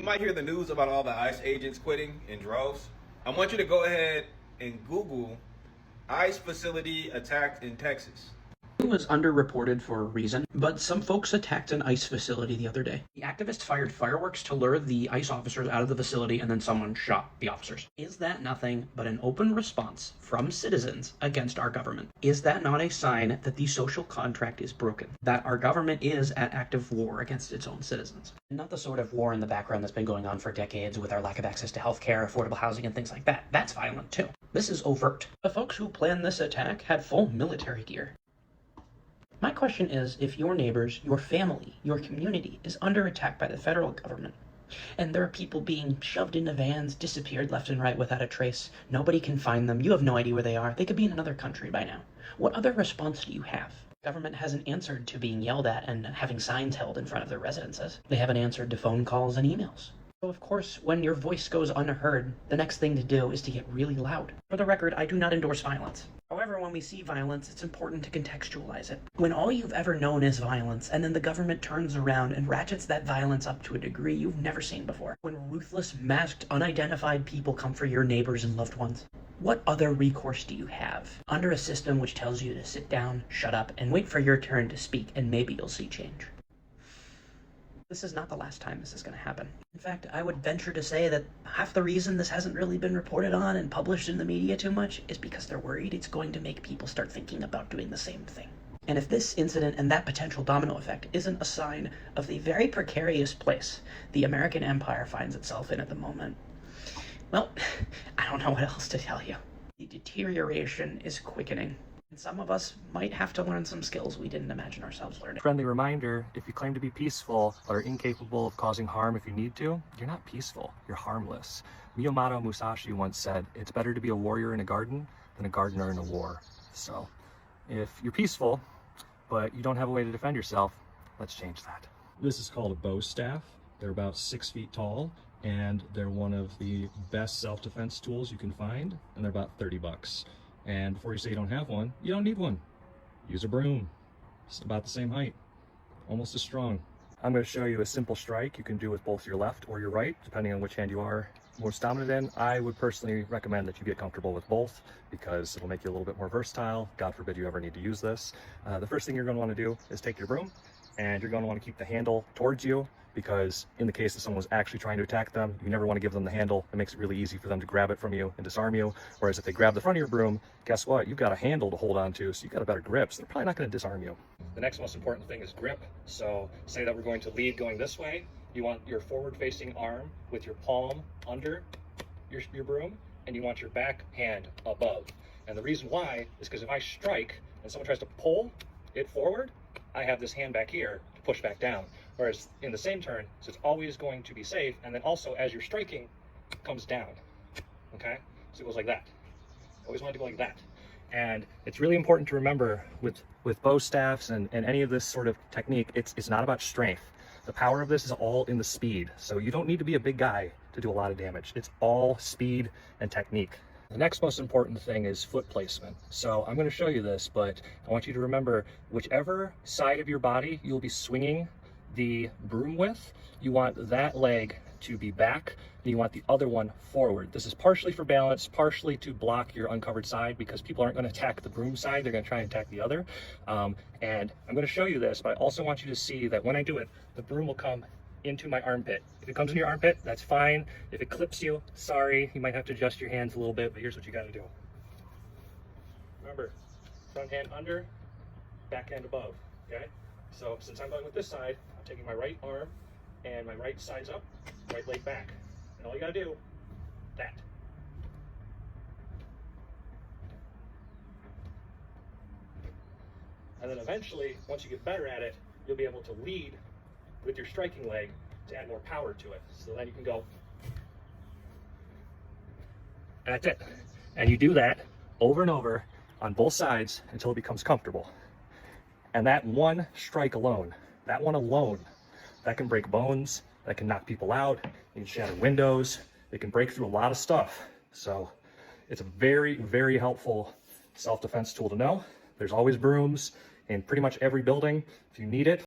You might hear the news about all the ICE agents quitting in droves. I want you to go ahead and Google ICE facility attacked in Texas. It was underreported for a reason, but some folks attacked an ICE facility the other day. The activists fired fireworks to lure the ICE officers out of the facility, and then someone shot the officers. Is that nothing but an open response from citizens against our government? Is that not a sign that the social contract is broken? That our government is at active war against its own citizens? Not the sort of war in the background that's been going on for decades with our lack of access to healthcare, affordable housing, and things like that. That's violent too. This is overt. The folks who planned this attack had full military gear. My question is, if your neighbors, your family, your community is under attack by the federal government, and there are people being shoved into vans, disappeared left and right without a trace, nobody can find them, you have no idea where they are, they could be in another country by now. What other response do you have? Government hasn't answered to being yelled at and having signs held in front of their residences. They haven't answered to phone calls and emails. So of course, when your voice goes unheard, the next thing to do is to get really loud. For the record, I do not endorse violence. However, when we see violence, it's important to contextualize it. When all you've ever known is violence, and then the government turns around and ratchets that violence up to a degree you've never seen before. When ruthless, masked, unidentified people come for your neighbors and loved ones. What other recourse do you have under a system which tells you to sit down, shut up, and wait for your turn to speak, and maybe you'll see change? This is not the last time this is going to happen. In fact, I would venture to say that half the reason this hasn't really been reported on and published in the media too much is because they're worried it's going to make people start thinking about doing the same thing. And if this incident and that potential domino effect isn't a sign of the very precarious place the American empire finds itself in at the moment, well, I don't know what else to tell you. The deterioration is quickening. And some of us might have to learn some skills we didn't imagine ourselves learning. Friendly reminder, if you claim to be peaceful but are incapable of causing harm if you need to, you're not peaceful, you're harmless. Miyamoto Musashi once said, it's better to be a warrior in a garden than a gardener in a war. So, if you're peaceful, but you don't have a way to defend yourself, let's change that. This is called a bow staff. They're about 6 feet tall, and they're one of the best self-defense tools you can find, and they're about 30 bucks. And before you say you don't have one, you don't need one. Use a broom. It's about the same height, almost as strong. I'm going to show you a simple strike you can do with both your left or your right, depending on which hand you are most dominant in. I would personally recommend that you get comfortable with both because it'll make you a little bit more versatile. God forbid you ever need to use this. The first thing you're going to want to do is take your broom, and you're going to want to keep the handle towards you, because in the case that someone was actually trying to attack them, you never want to give them the handle. It makes it really easy for them to grab it from you and disarm you. Whereas if they grab the front of your broom, guess what? You've got a handle to hold on to, so you've got a better grip, so they're probably not going to disarm you. The next most important thing is grip. So say that we're going to lead going this way. You want your forward-facing arm with your palm under your broom, and you want your back hand above. And the reason why is because if I strike and someone tries to pull it forward, I have this hand back here to push back down. Whereas in the same turn, so it's always going to be safe, and then also as you're striking, it comes down, okay? So it goes like that. Always want it to go like that. And it's really important to remember with bow staffs and any of this sort of technique, it's not about strength. The power of this is all in the speed. So you don't need to be a big guy to do a lot of damage. It's all speed and technique. The next most important thing is foot placement. So I'm going to show you this, but I want you to remember whichever side of your body you'll be swinging the broom with, you want that leg to be back, and you want the other one forward. This is partially for balance, partially to block your uncovered side, because people aren't going to attack the broom side, they're going to try and attack the other. And I'm going to show you this, but I also want you to see that when I do it, the broom will come into my armpit. If it comes in your armpit, that's fine. If it clips you, sorry, you might have to adjust your hands a little bit, but here's what you got to do. Remember, front hand under, back hand above, okay? So since I'm going with this side, I'm taking my right arm and my right side's up, right leg back. And all you gotta do, that. And then eventually, once you get better at it, you'll be able to lead with your striking leg to add more power to it. So then you can go, and that's it. And you do that over and over on both sides until it becomes comfortable. And that one strike alone, that one alone, that can break bones, that can knock people out, it can shatter windows, it can break through a lot of stuff. So it's a very, very helpful self-defense tool to know. There's always brooms in pretty much every building if you need it.